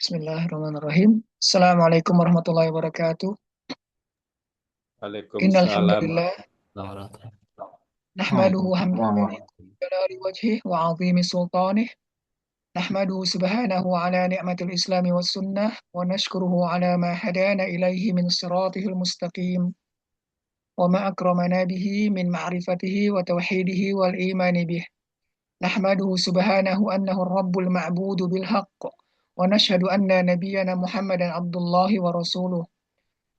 Bismillahirrahmanirrahim. Assalamualaikum warahmatullahi wabarakatuh. Innal Waalaikumsalam hamdalillah warahmatullahi wabarakatuh. nahmaduhu hamdan Waalaikumsalam yaliqu bi warahmatullahi jalali wajhihi wa 'azimi sultanih. Nahmaduhu subhanahu ala ni'matil islami was sunnah wa nashkuruhu ala ma hadana ilaihi min siratihil mustaqim wa ma akramana bihi min ma'rifatihi wa tauhidihi wal imani bih. Nahmaduhu subhanahu annahu ar-rabbul ma'budu bil haqq wa nashhadu anna nabiyyana Muhammadan abdullahi wa rasuluh.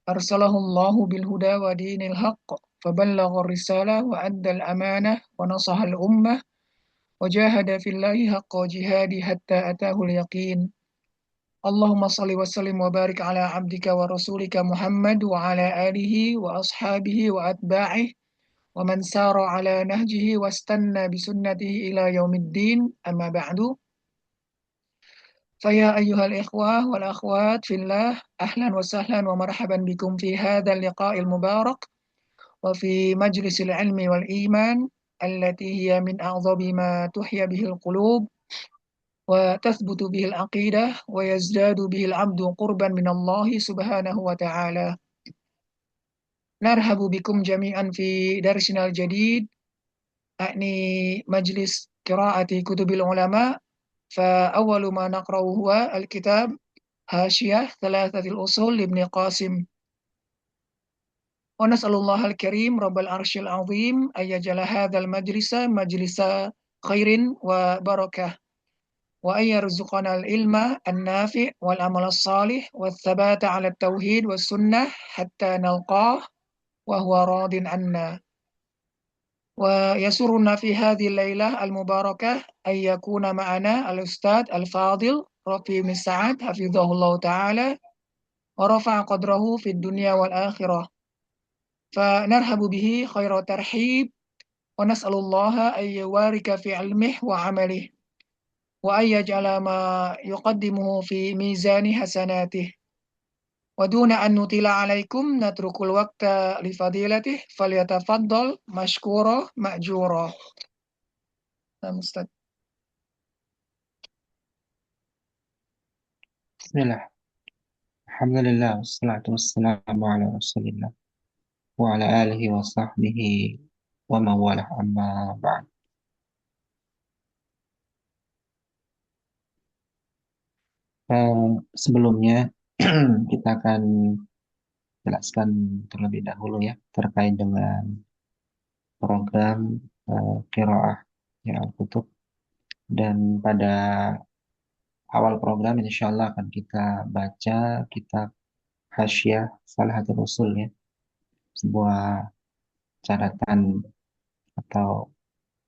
أرسله الله بالهدى ودين الحق فبلغ الرسالة وأدى الأمانة ونصح الأمة وجاهد في الله حق جهاده حتى أتاه اليقين. اللهم صل وسلم وبارك على عبدك ورسولك محمد وعلى آله وأصحابه وأتباعه ومن سار على نهجه واستنى بسنته إلى يوم الدين. أما بعد، فيا أيها الإخوة والأخوات في الله، أهلا وسهلا ومرحبا بكم في هذا اللقاء المبارك وفي مجلس العلم والإيمان التي هي من أعظم ما تحيا به القلوب وتثبت به العقيدة ويزداد به العبد قربا من الله سبحانه وتعالى. نرحب بكم جميعا في درسنا الجديد، يعني مجلس قراءة كتب العلماء. فأول ما نقرأه هو الكتاب هاشية ثلاثة الأصول لابن قاسم. ونسأل الله الكريم رب العرش العظيم أن يجعل هذا المجلس مجلس خير وبركة، وأن يرزقنا العلم النافع والعمل الصالح والثبات على التوحيد والسنة حتى نلقاه وهو راض عنا. ويسرنا في هذه الليلة المباركة أن يكون معنا الأستاذ الفاضل رفيع بن سعد حفظه الله تعالى ورفع قدره في الدنيا والآخرة. فنرحب به خير ترحيب، ونسأل الله أن يبارك في علمه وعمله وأن يجعل ما يقدمه في ميزان حسناته. ودون أن نطيل عليكم نترك الوقت لفضيلته فليتفضل مشكورا مأجورا. نعم أستاذ. Bismillah. Alhamdulillah wassalatu wassalamu ala Rasulillah wa ala alihi wa sahbihi wa mawalah amma ba'd. Sebelumnya kita akan jelaskan terlebih dahulu ya terkait dengan program qiraah ya Al-Kutub, dan pada awal program insya Allah akan kita baca kitab Hasyah Salahatul Usul ya, sebuah catatan atau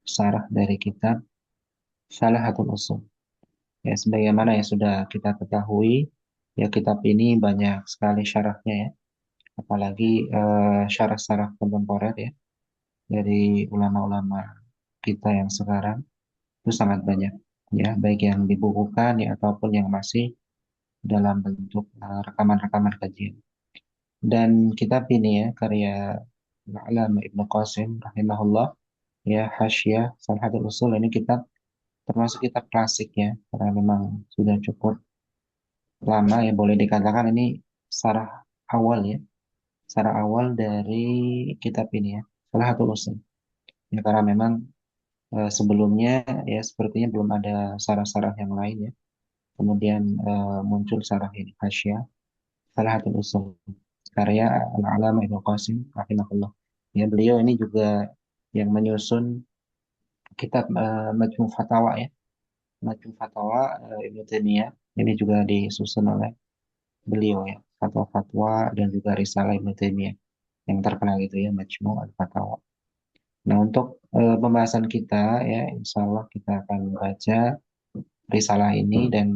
syarah dari kitab Salahatul Usul. Ya, sebagaimana yang sudah kita ketahui, ya kitab ini banyak sekali syarahnya ya, apalagi syarah-syarah kontemporer ya dari ulama-ulama kita yang sekarang itu sangat banyak ya, baik yang dibukukan ya ataupun yang masih dalam bentuk rekaman-rekaman kajian. Dan kitab ini ya karya Al-Alama Ibnu Qasim rahimahullah ya, Hasyah Salahatul Usul, ini kitab termasuk kitab klasik ya, karena memang sudah cukup lama ya, boleh dikatakan ini sarah awal ya, sarah awal dari kitab ini ya, Salahatul Usul. Ya, karena memang sebelumnya ya sepertinya belum ada sarah-sarah yang lain ya. Kemudian muncul sarah ini, Hasyah Salahatul Usul, karya Al-Alama Ibnu Qasim rahimahullah. Ya, beliau ini juga yang menyusun kitab Majmu' Fatawa ya. Majmu' Fatawa Ibnu Taimiyah ini juga disusun oleh beliau ya, fatwa-fatwa dan juga risalah Ibnu Taimiyah yang terkenal itu ya, Majmu' al-Fatawa. Nah, untuk pembahasan kita ya, insya Allah kita akan baca risalah ini, dan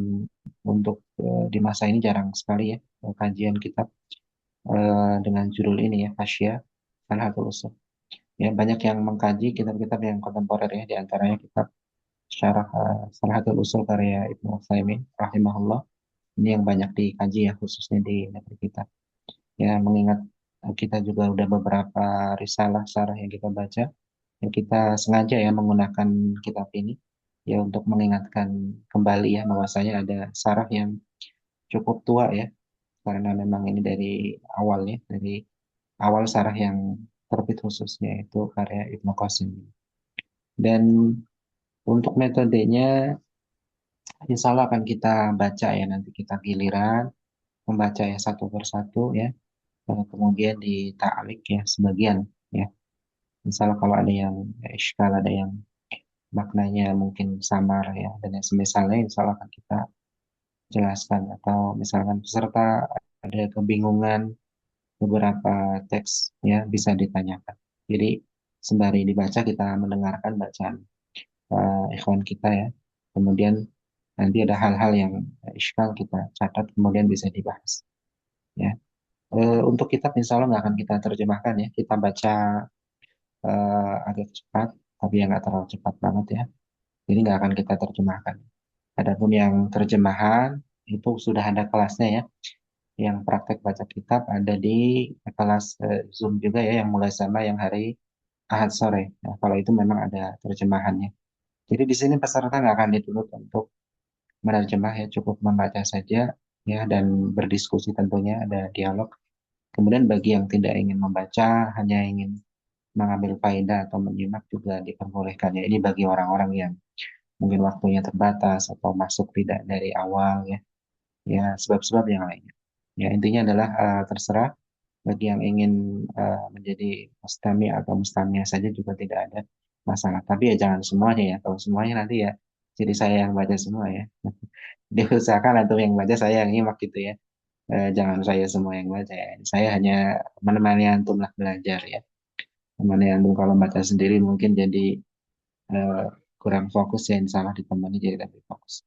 untuk di masa ini jarang sekali ya kajian kitab dengan judul ini ya, Hasyah Salahatul Usul. Ya, banyak yang mengkaji kitab-kitab yang kontemporer ya, di antaranya kitab Syarah Salahatul Usul karya Ibnu Utsaimin rahimahullah. Ini yang banyak dikaji ya, khususnya di negeri kita. Ya, mengingat kita juga udah beberapa risalah syarah yang kita baca, ya kita sengaja ya menggunakan kitab ini ya untuk mengingatkan kembali ya bahwasanya ada syarah yang cukup tua ya, karena memang ini dari awalnya, dari awal sarah yang terbit khususnya itu karya Ibnu Qasim. Dan untuk metodenya, insya Allah akan kita baca ya, nanti kita giliran membaca ya satu persatu ya, kemudian dita'alik ya sebagian ya. Misalnya kalau ada yang iskal, ada yang maknanya mungkin samar ya, dan yang semisalnya insya Allah akan kita jelaskan. Atau misalkan peserta ada kebingungan beberapa teks ya, bisa ditanyakan. Jadi sembari dibaca kita mendengarkan bacaan ikhwan kita ya. Kemudian nanti ada hal-hal yang iskal kita catat kemudian bisa dibahas ya. Untuk kitab insya Allah nggak akan kita terjemahkan ya. Kita baca agak cepat, tapi ya nggak terlalu cepat banget ya. Jadi nggak akan kita terjemahkan. Adapun yang terjemahan itu sudah ada kelasnya ya. Yang praktek baca kitab ada di kelas Zoom juga ya, yang mulai sama yang hari Ahad sore. Nah, kalau itu memang ada terjemahannya. Jadi di sini peserta nggak akan dituntut untuk menerjemah ya, cukup membaca saja ya, dan berdiskusi tentunya ada dialog. Kemudian bagi yang tidak ingin membaca, hanya ingin mengambil faedah atau menyimak juga diperbolehkan ya. Ini bagi orang-orang yang mungkin waktunya terbatas atau masuk tidak dari awal ya, ya sebab-sebab yang lainnya. Ya intinya adalah terserah bagi yang ingin menjadi mustami atau mustamia saja juga tidak ada masalah. Tapi ya jangan semuanya ya. Kalau semuanya nanti ya jadi saya yang baca semua ya. Diusahakan atau yang baca saya yang nyimak gitu ya. Jangan saya semua yang baca ya. Saya hanya menemani antum lah belajar ya. Menemani antum kalau baca sendiri mungkin jadi eh, kurang fokus ya. Insya Allah ditemani jadi lebih fokus.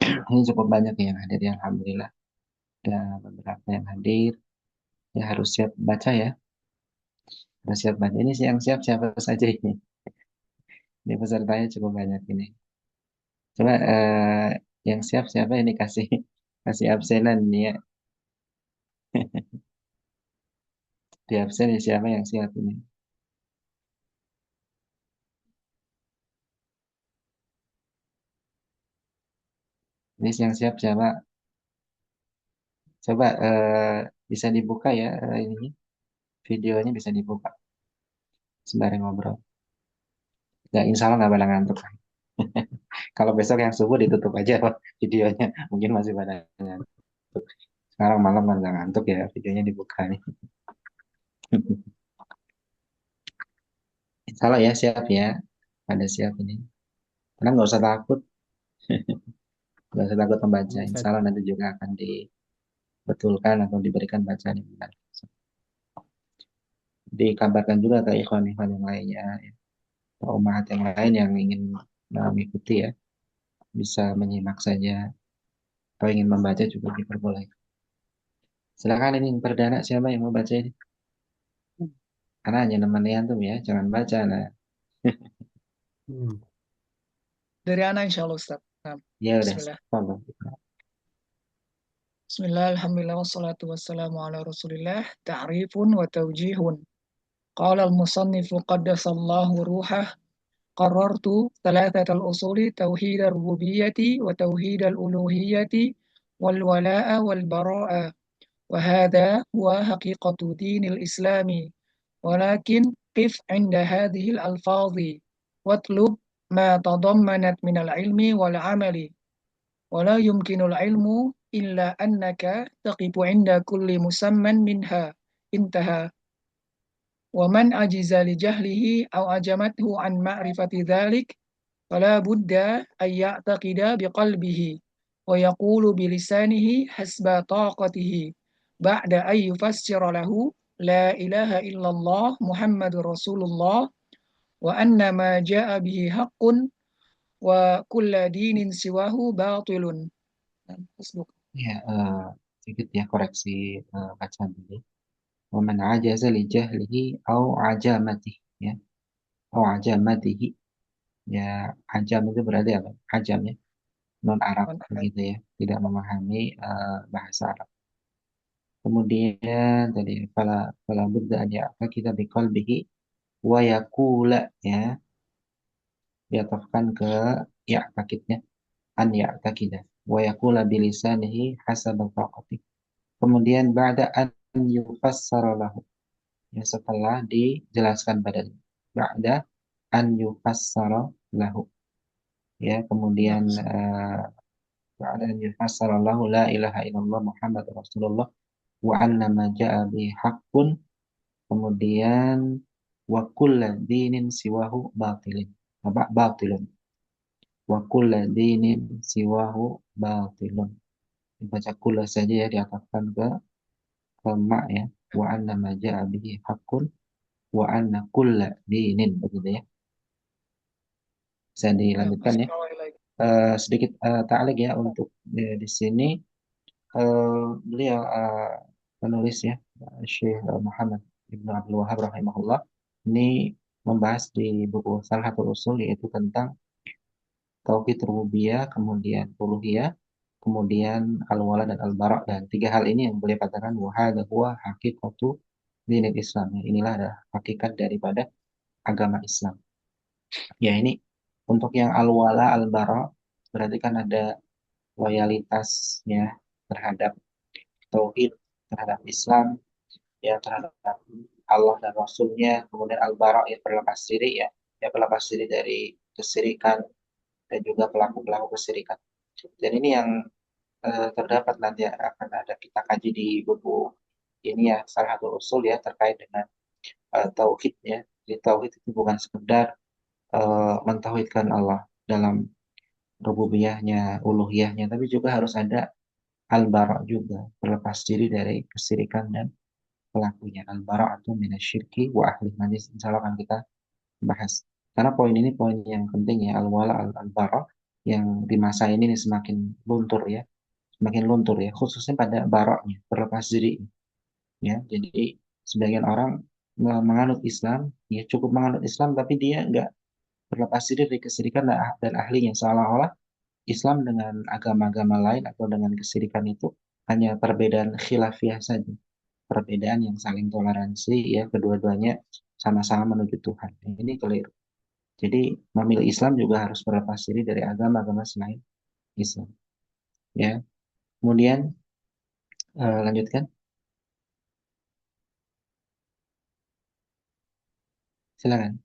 Ini cukup banyak yang hadir ya. Alhamdulillah. Ada beberapa yang hadir. Ya harus siap baca ya. Harus siap baca. Ini yang siap siapa saja ini. Ini pesertanya cukup banyak ini. Coba yang siap siapa ini kasih kasih absenan ini ya. Di absen ya siapa yang siap ini. Ini yang siap siapa? Coba bisa dibuka ya ini videonya bisa dibuka sembari ngobrol. Ya insya Allah nggak pada ngantuk. Kalau besok yang subuh ditutup aja videonya. Mungkin masih pada ngantuk. Sekarang malam kan nggak ngantuk ya videonya dibuka nih. Insya Allah ya siap ya. Pada siap ini. Karena nggak usah takut. Nggak usah takut membaca. Insya Ustaz. Allah nanti juga akan dibetulkan atau diberikan bacaan yang benar. Dikabarkan juga ke ikhwan-ikhwan yang lainnya, ya, atau umat yang lain yang ingin mengikuti ya, bisa menyimak saja, atau ingin membaca juga diperbolehkan. Silakan ini yang perdana siapa yang mau baca ini? Karena hanya nemenin antum ya, jangan baca. Nah, Hmm. Dari anak insya Allah Ustaz. Nah, ya udah, Bismillah. follow. Bismillah, alhamdulillah, wassalatu wassalamu ala rasulillah. Ta'rifun wa tawjihun. Qala al-musannifu qaddasallahu ruhah. قررت ثلاثة الأصول: توحيد الربوبية وتوحيد الألوهية والولاء والبراء، وهذا هو حقيقة دين الإسلام. ولكن قف عند هذه الألفاظ واطلب ما تضمنت من العلم والعمل، ولا يمكن العلم إلا أنك تقف عند كل مسمى منها. انتهى. ومن عجز لجهله أو عجمته عن معرفة ذلك فلا بد أن يعتقد بقلبه ويقول بلسانه حسب طاقته بعد أن يفسر له لا إله إلا الله محمد رسول الله وأن ما جاء به حق وكل دين سواه باطل. حسبك. Ya, sedikit ya koreksi bacaan tadi. Waman ajaza li jahlihi au ajamatihi ya, au ajamatihi ya, ajam itu berarti apa? Ajam ya, non Arab begitu ya, tidak memahami bahasa Arab. Kemudian tadi fala budda an ya'taqida biqalbihi wa yaqula ya, diatofkan ke ya'taqidnya an ya'taqida. wa yaqula bilisanihi hasaba taqati. Kemudian ba'da an yufassara lahu, ya, setelah dijelaskan padanya. Ba'da an yufassara lahu, ya, kemudian Nah, ba'da an yufassara lahu la ilaha illallah Muhammad Rasulullah wa anna ma ja'a bihi haqqun, kemudian wa kulla dinin siwahu batilin, apa batilun, wa kulla dinin siwahu batilun. Dibaca kulla saja ya, diatafkan ke ma, ya, wa anna ma ja'a bihi haqqun wa anna kulla dinin, begitu ya. Bisa ya, dilanjutkan ya. Bismillahirrahmanirrahim. Sedikit ta'liq ya untuk di sini. Beliau penulis ya, Syekh Muhammad Ibnu Abdul Wahab rahimahullah, ini membahas di buku salah satu usul, yaitu tentang tauhid rububiyah, kemudian uluhiyah, kemudian al-wala dan al-bara, dan tiga hal ini yang beliau katakan wahada huwa hakikatu dinil Islam. Inilah adalah hakikat daripada agama Islam. Ya, ini untuk yang al-wala al-bara berarti kan ada loyalitas ya terhadap tauhid, terhadap Islam, ya, terhadap Allah dan Rasulnya, kemudian al-bara ya berlepas diri, ya, ya berlepas diri dari kesirikan dan juga pelaku-pelaku kesirikan. Dan ini yang terdapat nanti akan ada kita kaji di buku ini ya, salah satu usul ya terkait dengan tauhid ya. Jadi tauhid itu bukan sekedar mentauhidkan Allah dalam rububiyahnya, uluhiyahnya, tapi juga harus ada al-bara juga, berlepas diri dari kesirikan dan pelakunya. Al-bara'atu minasyirki wa ahli. Nanti insya Allah akan kita bahas. Karena poin ini poin yang penting ya, al-wala al-bara, yang di masa ini nih semakin luntur ya, semakin luntur ya, khususnya pada baroknya, berlepas diri ya. Jadi sebagian orang menganut Islam, ya cukup menganut Islam, tapi dia nggak berlepas diri dari kesirikan dan ahlinya, seolah-olah Islam dengan agama-agama lain atau dengan kesirikan itu hanya perbedaan khilafiyah saja, perbedaan yang saling toleransi ya, kedua-duanya sama-sama menuju Tuhan. Ini keliru. Jadi memilih Islam juga harus berlepas diri dari agama-agama selain Islam. Ya, kemudian lanjutkan, silakan.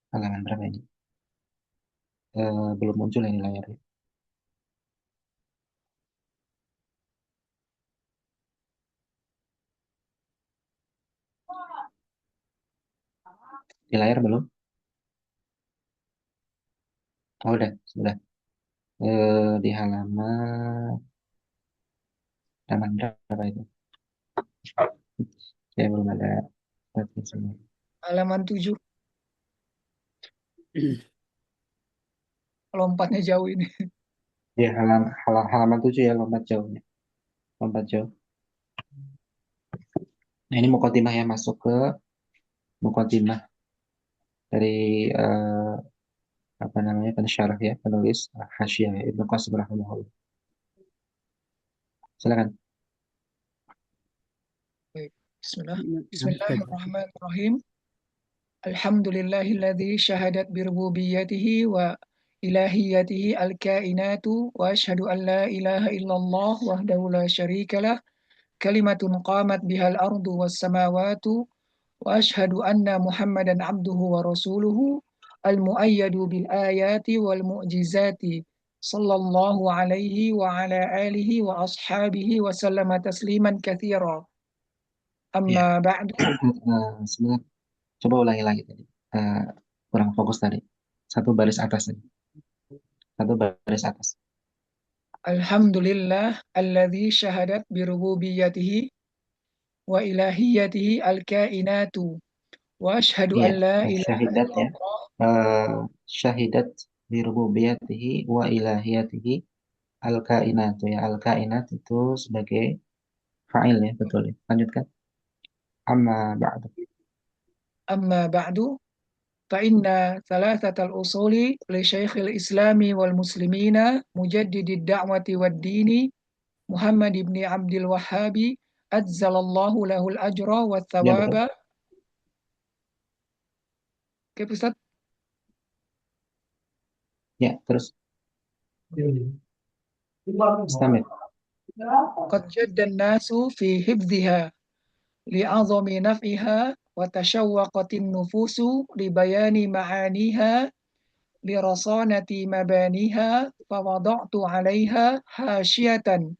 Halaman berapa ini? Belum muncul ini layarnya. Di layar belum? Oh, udah, sudah. Di halaman berapa itu? Saya belum ada statusnya. Halaman 7, lompatnya jauh ini. Ya, halaman 7 ya, lompat jauhnya. Lompat jauh. Nah, ini mukaddimah ya, masuk ke mukaddimah dari apa namanya, pensyarah ya, penulis Hasyiah ya, Ibnu Qasim rahimahullah. Silakan. Baik. Bismillah. Lanjutkan. Bismillahirrahmanirrahim. Alhamdulillahilladzi syahadat birububiyyatihi wa ilahiyatihi al-kainatu wa asyhadu an la ilaha illallah wahdahu la syarikalah kalimatun qamat bihal ardu was samawatu wa asyhadu anna Muhammadan abduhu wa rasuluhu al-muayyadu bil ayati wal mu'jizati sallallahu alaihi wa ala alihi wa ashabihi wa sallama tasliman katsira. Ya. Amma ba'du. Sebentar. Coba ulangi lagi tadi. Eh, Kurang fokus tadi. Satu baris atas tadi. Satu baris atas. Alhamdulillah alladzi syahadat birububiyyatihi wa ilahiyatihi al-kainatu wa asyhadu Iya, an la ilaha syahidat ya. illallah. Eh, Syahidat bi rububiyatihi wa ilahiyatihi al-kainat ya. Al-kainat itu sebagai fa'il ya, betul ya. Lanjutkan. Amma ba'du. Amma ba'du fa inna thalathatal usuli li syaikhil islami wal muslimina mujaddidid da'wati wad dini Muhammad ibn Abdul Wahhabi azzalallahu lahul ajra wa Ya, betul. thawaba Oke, Ustaz. Ya, terus Istamir. Qad jadda an-nasu fi hifdhiha li'azami naf'iha wa tashawwaqatin nufusu li bayani ma'aniha li rasanati mabaniha fa wada'tu 'alaiha hashiyatan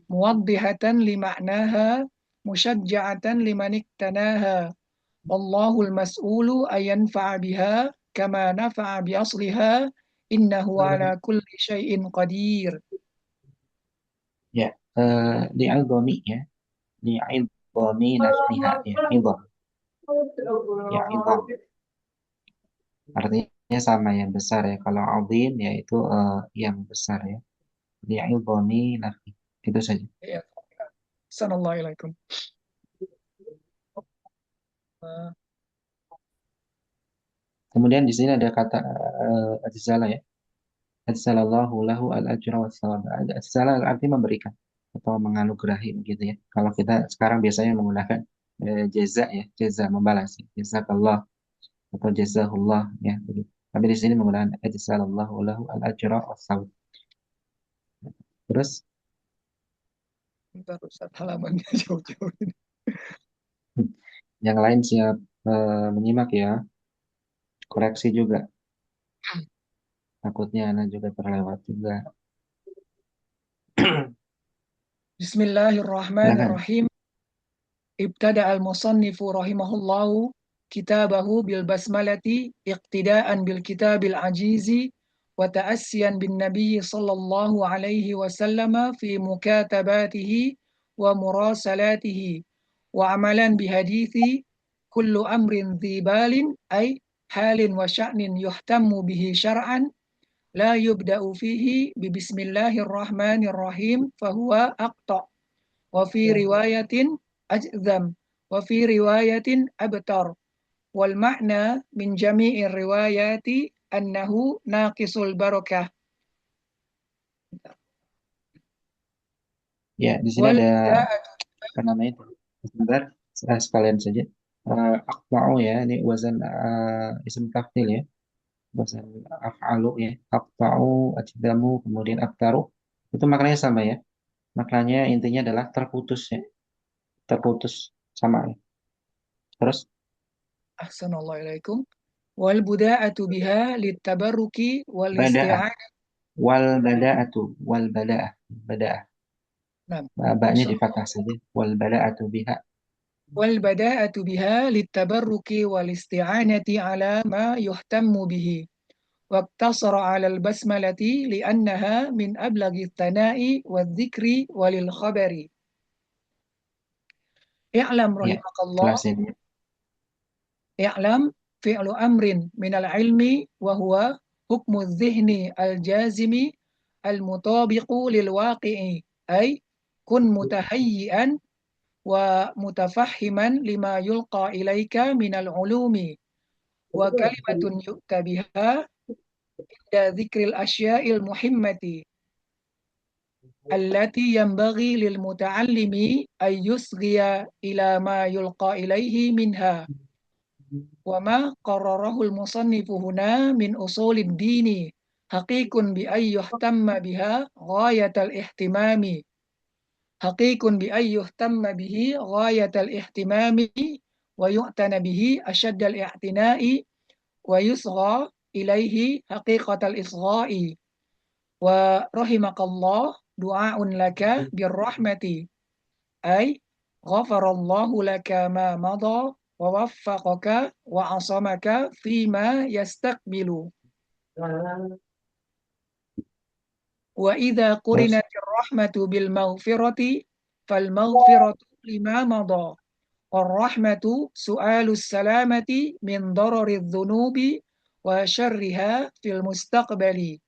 muwaddihatan li ma'naha musyajja'atan liman iktanaha wallahul mas'ulu ayanfa'a biha kama nafa'a bi asliha innahu ala kulli syai'in qadir. Ya, li'idhami ya, li'idhami naf'iha ya, idham. Ya, idham. Artinya sama yang besar ya. Kalau azim yaitu yang besar ya. Li'idhami naf'i. Itu saja. Ya, Assalamualaikum. Uh, Kemudian di sini ada kata ajzala ya. Ajzalallahu lahu al-ajra wa thawab. Ajzala arti memberikan atau menganugerahi gitu ya. Kalau kita sekarang biasanya menggunakan jaza ya, jaza membalas. Jazakallah atau jazahullah ya. Begitu. Tapi di sini menggunakan ajzalallahu lahu al-ajra wa thawab. Terus Bentar, Ustaz, halamannya jauh-jauh ini. yang lain siap menyimak ya. Koreksi juga. Takutnya anak juga terlewat juga. Silakan. Bismillahirrahmanirrahim. Ibtada al-musannifu rahimahullahu kitabahu bil basmalati iqtidaan bil kitabil ajizi wa ta'assiyan bin nabiyyi sallallahu alaihi wasallam fi mukatabatihi wa murasalatihi wa amalan bihadithi kullu amrin dhibalin ay halin wa sya'nin yuhtammu bihi syar'an la yubda'u fihi bi bismillahirrahmanirrahim fahuwa aqta' wa fi riwayatin ajzam wa fi riwayatin abtar wal ma'na min jami'ir riwayati annahu naqisul barakah Ya, di sini wal ada apa namanya itu? Sebentar, sekalian saja. Aqta'u ya, ini wazan isim tafdil ya. Wazan af'alu ya. Aqta'u, ajdamu, kemudian aktaru. Itu maknanya sama ya. Maknanya intinya adalah terputus ya. Terputus sama ya. Terus ahsanallahu wal buda'atu biha litabarruki wal bada'ah. isti'anah. Wal bada'atu. Wal bada'ah. Bada'ah. Nah, Ba'nya Masya di Allah. fathah saja. Wal bada'atu biha. Wal bada'atu biha litabarruki wal isti'anati ala ma yuhtammu bihi واقتصر على البسملة لأنها من أبلغ الثناء والذكر وللخبر. اعلم Ya, رحمك الله. jelasin ya. اعلم فعل أمر من العلم وهو حكم الذهن الجازم المطابق للواقع أي كن متهيئا ومتفهما لما يلقى إليك من العلوم وكلمة يؤتى بها عند ذكر الأشياء المهمة التي ينبغي للمتعلم أن يصغي إلى ما يلقى إليه منها وما قرره المصنف هنا من أصول الدين حقيق بأن يهتم بها غاية الاهتمام حقيق بأن يهتم به غاية الاهتمام ويعتنى به أشد الاعتناء ويصغى إليه حقيقة الإصغاء ورحمك الله دعاء لك بالرحمة أي غفر الله لك ما مضى ووفقك وعصمك فيما يستقبل وإذا Terus قرنت الرحمة بالمغفرة فالمغفرة لما مضى والرحمة سؤال السلامة من ضرر الذنوب وشرها في المستقبل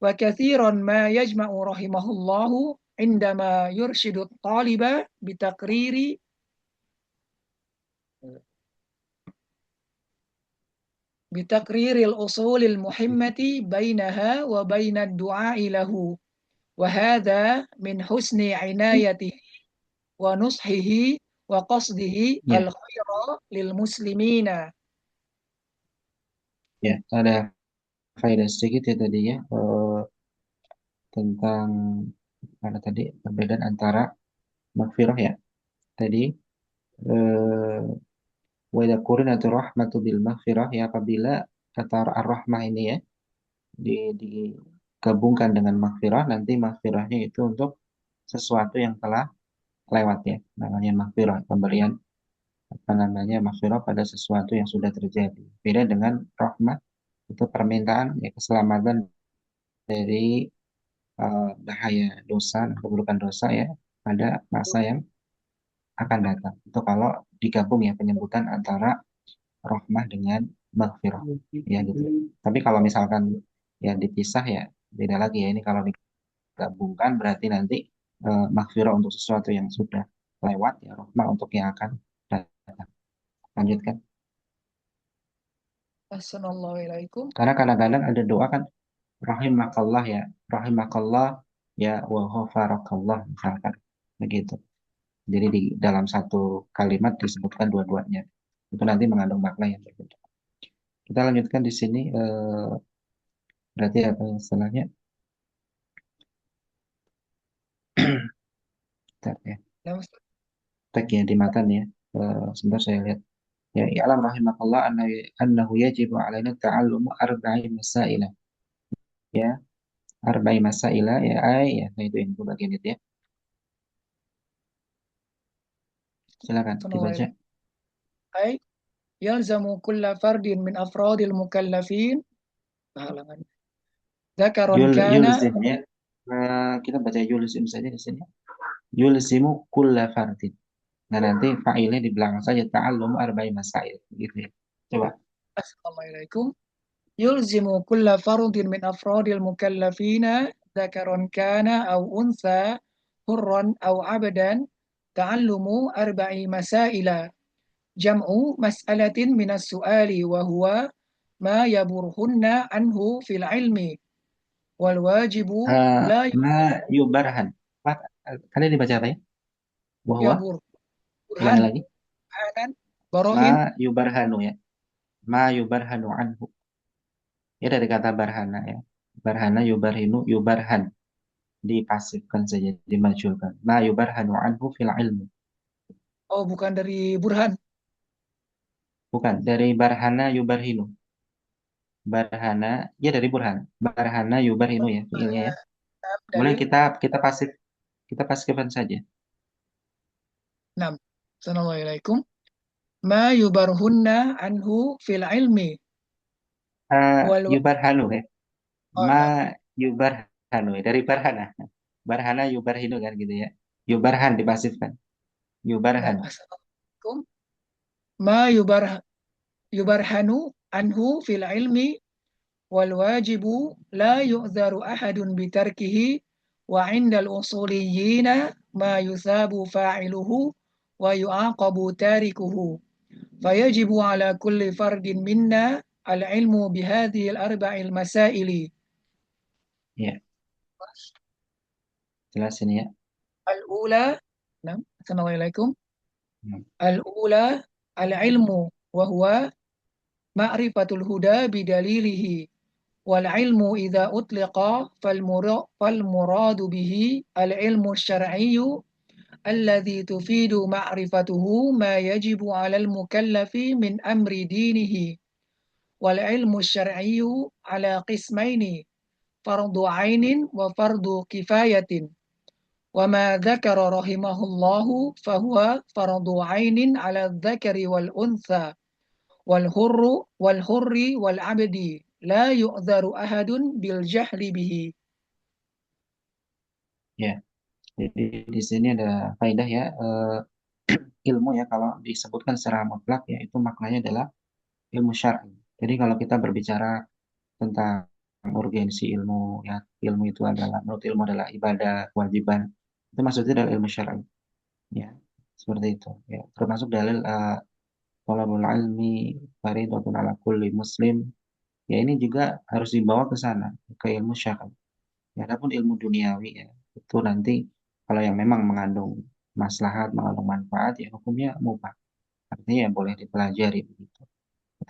وكثيرا ما يجمع رحمه الله عندما يرشد الطالب بتقرير الأصول المهمة بينها وبين الدعاء له وهذا من حسن عنايته ونصحه وقصده ya, الخير للمسلمين. Ya, ada faedah sedikit ya tadi ya, tentang mana tadi perbedaan antara maghfirah ya. Tadi eh, wa idza qurinatir rahmatu bil maghfirah ya, apabila kata ar-rahmah ini ya digabungkan dengan maghfirah, nanti maghfirahnya itu untuk sesuatu yang telah lewat ya, namanya maghfirah, pemberian apa namanya maghfirah pada sesuatu yang sudah terjadi. Beda dengan rahmah, itu permintaan ya, keselamatan dari bahaya dosa, keburukan dosa ya, pada masa yang akan datang. Itu kalau digabung ya, penyebutan antara rahmah dengan maghfirah ya gitu. Tapi kalau misalkan ya dipisah ya beda lagi ya. Ini kalau digabungkan berarti nanti maghfirah untuk sesuatu yang sudah lewat ya, rahmah untuk yang akan datang. Lanjutkan. Assalamualaikum. Karena kadang-kadang ada doa kan, rahimakallah ya, rahimakallah ya, wa ghafarakallah misalkan begitu. Jadi di dalam satu kalimat disebutkan dua-duanya. Itu nanti mengandung makna yang berbeda. Kita lanjutkan di sini, berarti apa istilahnya? Bentar ya. Nah, Ustaz. Tag ya di matan ya. Sebentar saya lihat. Ya, i'lam rahimakallah annahu yajibu alaina ta'allumu arba'i masaila. Ya, arba'i masaila ya, ya, nah itu ini bagian itu ya. Silakan dibaca. Assalamualaikum. Ay, yalzamu kulla fardin min afradil mukallafin. Halangan. Dzakaron kana. Yulzim ya. Kita baca yulzim saja di sini. Yulzimu kulla fardin. Nah, nanti fa'ilnya di belakang saja ta'allum arba'i masail gitu ya. Coba. Assalamualaikum. Yulzimu kulla fardin min afradil mukallafina dzakaron kana aw untha hurran aw abdan ta'allumu arba'i masaila. Jam'u mas'alatin minas su'ali wa huwa ma yaburhunna anhu fil ilmi wal wajibu la Ma yubarhan. Apa? Kalian dibaca apa ya? Bahwa yabur ulangi burhan lagi. burhanan Ma barohin. yubarhanu ya. Ma yubarhanu anhu. Ya dari kata barhana ya. Barhana yubarhinu yubarhan. Dipasifkan saja, dimajulkan. Ma yubarhanu anhu fil ilmi. Oh, bukan dari burhan. Bukan, dari barhana yubarhinu. Barhana, ya dari burhan. Barhana yubarhinu ya, fiilnya ya. Kemudian Dalil kita kita pasifkan saja. 6. Assalamualaikum. Ma yubarhunna anhu fil ilmi wal Yubarhanu ya. oh, Ma 6. yubarhanu ya. Dari barhana. Barhana yubarhinu kan gitu ya. Yubarhan dipasifkan. 6. Yubarhan. Assalamualaikum. Ma yubarhanu anhu fil ilmi wal wajibu la yu'dharu ahadun bitarkihi wa 'indal usuliyina ma yusabu fa'iluhu wa yu'aqabu tarikuhu. Fayajibu ala kulli fardin minna al-ilmu bihadhihi al-arba'il masaili. Ya, jelas ini ya. Al-ula, nah, Assalamualaikum. Hmm. Al-ula al-ilmu wa huwa ma'rifatul huda bidalilihi wal ilmu idza utliqa fal muradu bihi al-ilmu syar'iyyu alladhi tufidu ma'rifatuhu ma yajibu 'alal mukallafi min amri dinihi wal ilmu syar'iyyu ala qismaini fardu 'ainin wa fardu kifayatin. وما ذكر رحمه الله فهو فرض عين على الذكر والأنثى والحر والحر والعبد لا يؤذر أحد بالجهل به. Ya, jadi di sini ada faedah ya. Ilmu ya kalau disebutkan secara mutlak ya itu maknanya adalah ilmu syar'i. Jadi kalau kita berbicara tentang urgensi ilmu ya, ilmu itu adalah menurut ilmu adalah ibadah, kewajiban. Itu maksudnya adalah ilmu syar'i. Ya, seperti itu. Ya, termasuk dalil thalabul ilmi fardhatun ala kulli muslim. Ya ini juga harus dibawa ke sana, ke ilmu syar'i. Ya, adapun ilmu duniawi ya, itu nanti kalau yang memang mengandung maslahat, mengandung manfaat, ya hukumnya mubah. Artinya ya boleh dipelajari begitu.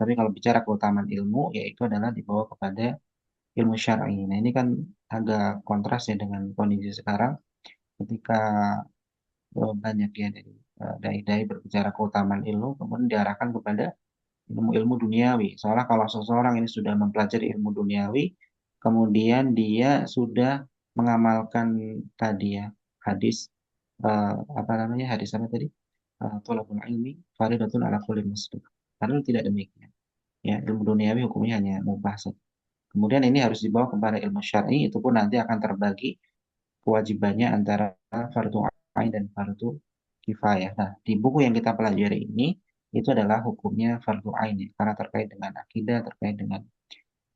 Tapi kalau bicara keutamaan ilmu, yaitu adalah dibawa kepada ilmu syar'i. Nah, ini kan agak kontras ya dengan kondisi sekarang ketika banyak ya dari dai-dai berbicara keutamaan ilmu, kemudian diarahkan kepada ilmu-ilmu duniawi. Soalnya kalau seseorang ini sudah mempelajari ilmu duniawi, kemudian dia sudah mengamalkan tadi ya hadis apa namanya hadis apa tadi? Thalabul ilmi faridatun ala kulli muslim. Padahal tidak demikian. Ya, ilmu duniawi hukumnya hanya mubah saja. Kemudian ini harus dibawa kepada ilmu syar'i, itu pun nanti akan terbagi kewajibannya antara fardu ain dan fardu kifayah. Nah, di buku yang kita pelajari ini itu adalah hukumnya fardu ain ya, karena terkait dengan akidah, terkait dengan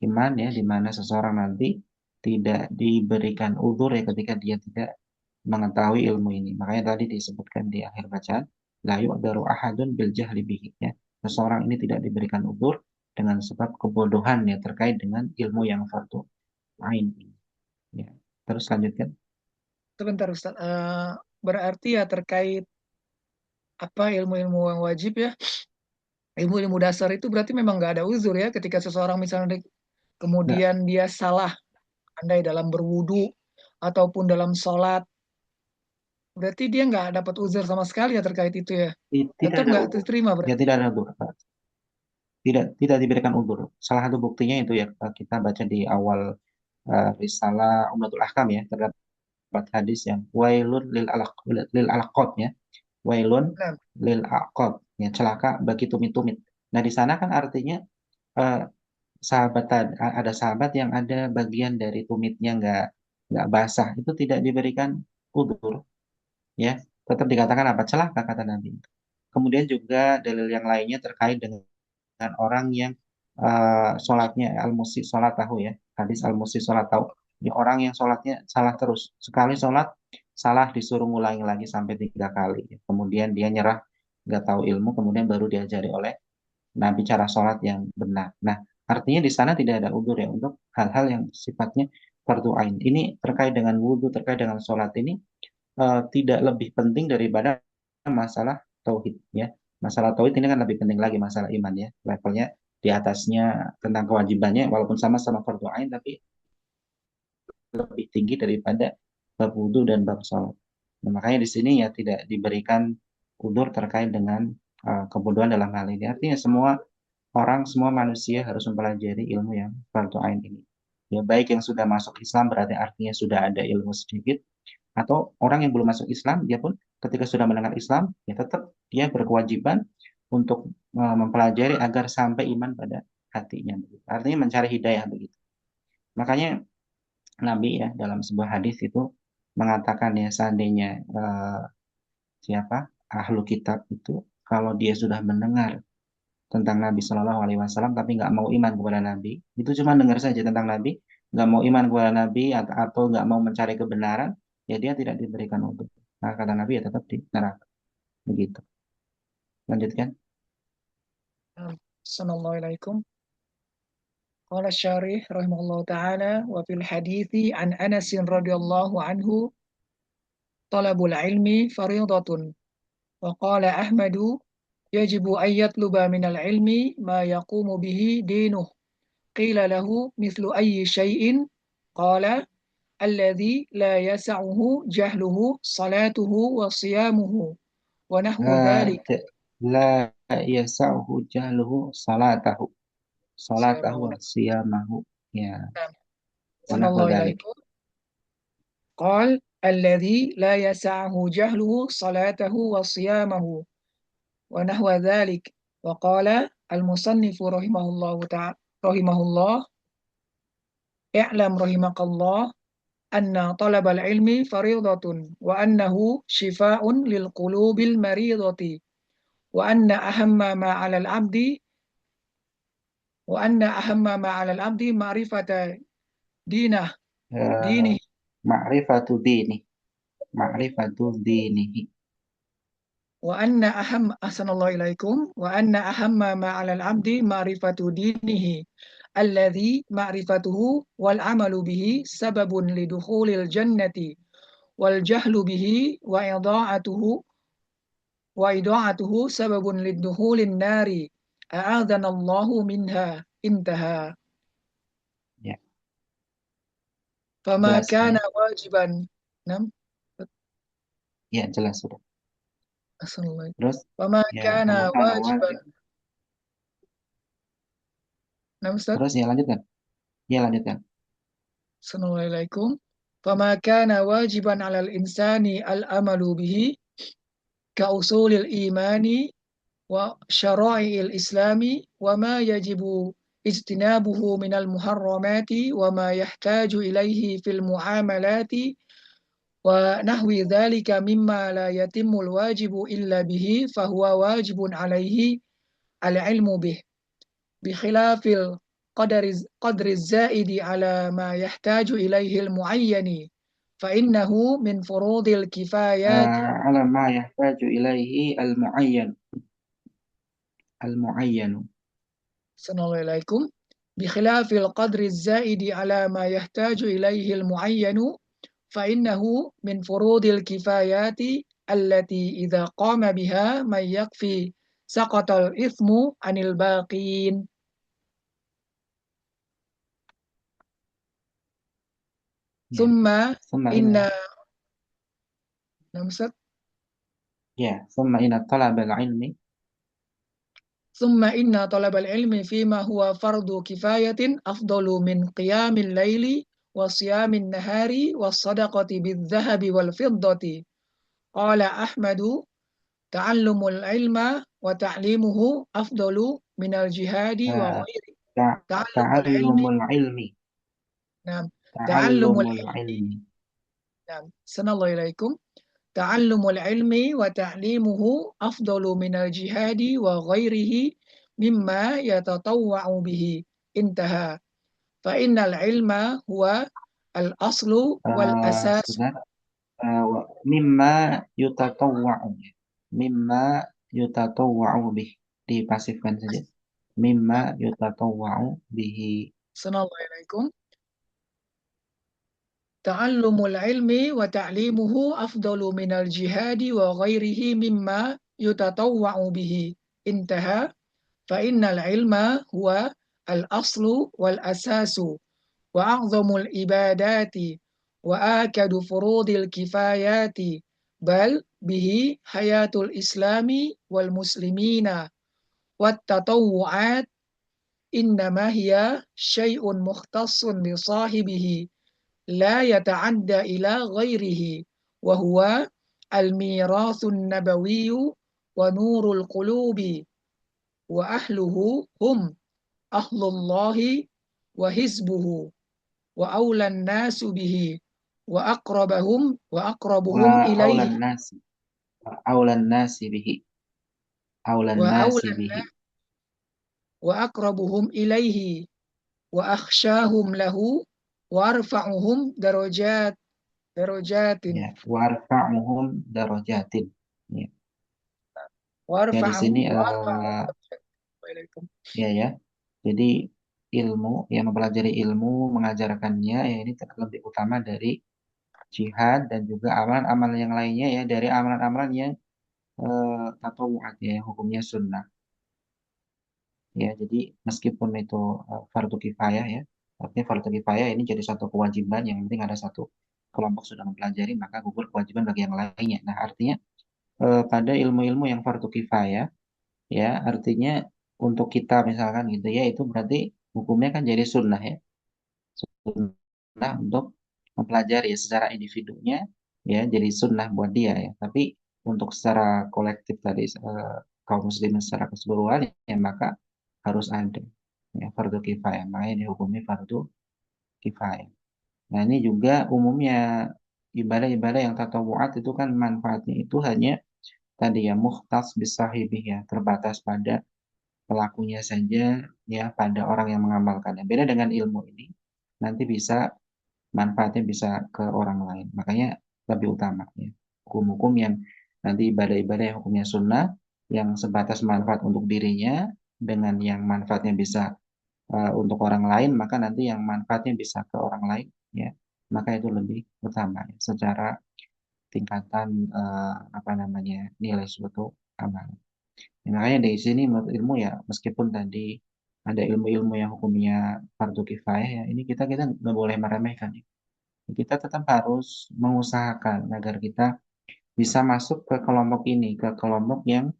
iman ya, di mana seseorang nanti tidak diberikan uzur ya ketika dia tidak mengetahui ilmu ini. Makanya tadi disebutkan di akhir bacaan, la yu'daru ahadun bil jahli bihi ya. Seseorang ini tidak diberikan uzur dengan sebab kebodohan ya terkait dengan ilmu yang fardu ain ini. Ya. Terus lanjutkan. Sebentar Ustaz. Berarti ya terkait apa ilmu-ilmu yang wajib ya, ilmu-ilmu dasar itu berarti memang nggak ada uzur ya ketika seseorang misalnya Nggak, kemudian dia salah, andai dalam berwudu ataupun dalam sholat, berarti dia nggak dapat uzur sama sekali ya terkait itu ya. tidak Tetap ada nggak uzur. diterima Ya berarti. tidak ada uzur. Tidak diberikan uzur. Salah satu buktinya itu ya kita baca di awal Risalah Umdatul Ahkam ya terdapat hadis yang wailun lil alaqot ya. Wailun Nah, lil aqab ya celaka bagi tumit-tumit. Nah, di sana kan artinya eh, ada sahabat yang ada bagian dari tumitnya nggak basah itu tidak diberikan udur ya tetap dikatakan apa celaka kata Nabi. Kemudian juga dalil yang lainnya terkait dengan orang yang sholatnya al-musi sholat tahu ya hadis al-musi sholat tahu ini orang yang sholatnya salah terus sekali sholat salah disuruh ngulangi lagi sampai 3 kali kemudian dia nyerah nggak tahu ilmu kemudian baru diajari oleh Nabi cara sholat yang benar. Nah, artinya di sana tidak ada udur ya untuk hal-hal yang sifatnya fardu ain. Ini terkait dengan wudhu, terkait dengan sholat ini tidak lebih penting daripada masalah tauhid ya. Masalah tauhid ini kan lebih penting lagi masalah iman ya. Levelnya di atasnya tentang kewajibannya walaupun sama-sama fardu ain tapi lebih tinggi daripada bab wudhu dan bab sholat. Nah, makanya di sini ya tidak diberikan udur terkait dengan kebodohan dalam hal ini. Artinya semua manusia harus mempelajari ilmu yang fardu ain ini. Ya, baik yang sudah masuk Islam berarti artinya sudah ada ilmu sedikit, atau orang yang belum masuk Islam, dia pun ketika sudah mendengar Islam, ya tetap dia berkewajiban untuk mempelajari agar sampai iman pada hatinya. Artinya mencari hidayah begitu. Makanya Nabi ya dalam sebuah hadis itu mengatakan ya seandainya siapa ahlu kitab itu kalau dia sudah mendengar tentang Nabi Shallallahu Alaihi Wasallam tapi nggak mau iman kepada Nabi itu cuma dengar saja tentang Nabi nggak mau iman kepada Nabi atau nggak mau mencari kebenaran ya dia tidak diberikan untuk nah, kata Nabi ya tetap di neraka begitu lanjutkan. Assalamualaikum. Qala syarih rahimahullah ta'ala wa fil hadithi an Anas radhiyallahu anhu talabul ilmi faridatun wa qala Ahmadu yajibu an yatluba minal ilmi ma yaqumu bihi dinuh qila lahu mithlu ayyi syai'in qala alladhi la yasa'uhu jahluhu salatuhu wa siyamuhu wa nahwu La, dhalik. la yasa'uhu jahluhu salatahu wa siyamahu ya wa nahwa Sanallahu dzalik. ilaikum. قال الذي لا يسعه جهله صلاته وصيامه ونحو ذلك. وقال المصنف رحمه الله تعالى رحمه الله اعلم رحمك الله أن طلب العلم فريضة وأنه شفاء للقلوب المريضة وأن أهم ما على العبد معرفة دينه Eh, دينه ma'rifatu dini ma'rifatu dinihi. وأن أهم أحسن الله إليكم وأن أهم ما على العبد معرفة دينه الذي معرفته والعمل به سبب لدخول الجنة والجهل به وإضاعته سبب لدخول النار a'adhanallahu minha. Intaha. Ya, Fama jelas kana ya. wajiban. Nam. Ya, jelas sudah. Assalamualaikum. Terus Fama ya, kana kalau kana wajiban. wajib. Nam, Ustaz. Terus ya lanjutkan. Ya lanjutkan. Assalamualaikum. Fama kana wajiban 'alal insani al-amalu bihi ka usulil imani wa syara'i'il islami wa ma yajibu ijtinabuhu minal muharramati wa ma yahtaju ilaihi fil muamalati wa nahwi dzalika mimma la yatimul wajibu illa bihi fahuwa wajibun alaihi al-ilmu bih bi khilafil qadri zaidi ala ma yahtaju ilaihi al-muayyani fa innahu min furudil kifayat. على ما يحتاج إليه المعين. المعين. Assalamualaikum. Bikhilafil qadri zaidi ala ma yahtaju ilaihi al-muayyanu fa innahu min furudil kifayati allati idza qama biha man yakfi saqatal ithmu anil baqin. Ya. Thumma ثم inna إن namsat Ya, ثم إن طلب العلم. thumma inna talabal ilmi fima huwa fardu kifayatin afdalu min qiyamil laili wa siyamin nahari wa sadaqati bidh-dhahabi wal fiddati. Qala Ahmadu ta'allumul ilma wa ta'limuhu afdalu minal jihadi wa آه، ghairi. تع- Ta'allumul تعلم ilmi, العلم. nam, تعلم ta'allumul ilmi, العلم. nam, sanallahu ilaikum. Ta'allumul ilmi wa ta'limuhu afdalu minal jihadi wa ghairihi mimma yatatawwa'u bihi. Intaha. Fa innal ilma huwa al-aslu wal asas. Sudah. Mimma yutatawwa'u. Mimma yutatawwa'u bih. Dipasifkan saja. Mimma yutatawwa'u bihi. Sanallahu ilaikum. Ta'allumul ilmi wa ta'limuhu afdalu minal jihadi wa ghairihi mimma yutatawwa'u bihi. Intaha. Fa innal ilma huwa al-aslu wal asasu wa a'zamul ibadati wa akadu furudil kifayati bal bihi hayatul islami wal muslimina wat tatawwu'at innama hiya syai'un mukhtassun bi sahibihi la yata'adda ila ghairihi wa huwa al-mirathun nabawiyyu wa nurul qulubi wa ahluhu hum ahlullahi wa hizbuhu wa aulan nasu bihi wa aqrabuhum وأولى ilaihi الناس. أولى الناس به. أولى wa الناس aulan به. wa aqrabuhum ilaihi wa akhsyahum lahu wa arfa'uhum darajatin Ya, warfa'uhum darajatin. Ya. wa Ya di arfa'uhum sini wa arfa'uhum darajatin. Waalaikumsalam. ya ya. Jadi ilmu yang mempelajari ilmu mengajarkannya ya ini lebih utama dari jihad dan juga amalan-amalan yang lainnya ya dari amalan-amalan yang tatawu'at ya yang hukumnya sunnah. Ya, jadi meskipun itu fardu kifayah ya. Artinya fardu kifayah ini jadi satu kewajiban yang penting ada satu kelompok sudah mempelajari maka gugur kewajiban bagi yang lainnya. Nah, artinya pada ilmu-ilmu yang fardu kifayah ya artinya untuk kita misalkan gitu ya itu berarti hukumnya kan jadi sunnah ya sunnah untuk mempelajari ya, secara individunya ya jadi sunnah buat dia ya tapi untuk secara kolektif tadi kaum muslimin secara keseluruhan ya maka harus ada ya fardu kifayah makanya dihukumi fardu kifayah. Nah ini juga umumnya ibadah-ibadah yang tatawuat itu kan manfaatnya itu hanya tadi ya mukhtas bisahibih ya terbatas pada pelakunya saja ya pada orang yang mengamalkannya. Beda dengan ilmu ini nanti bisa manfaatnya bisa ke orang lain. Makanya lebih utama ya. Hukum-hukum yang nanti ibadah-ibadah yang hukumnya sunnah yang sebatas manfaat untuk dirinya dengan yang manfaatnya bisa untuk orang lain maka nanti yang manfaatnya bisa ke orang lain ya maka itu lebih utama ya, secara tingkatan apa namanya nilai suatu amal. Ya, makanya dari sini menurut ilmu ya, meskipun tadi ada ilmu-ilmu yang hukumnya fardu kifayah ya, ini kita nggak boleh meremehkan ya. Kita tetap harus mengusahakan agar kita bisa masuk ke kelompok ini, ke kelompok yang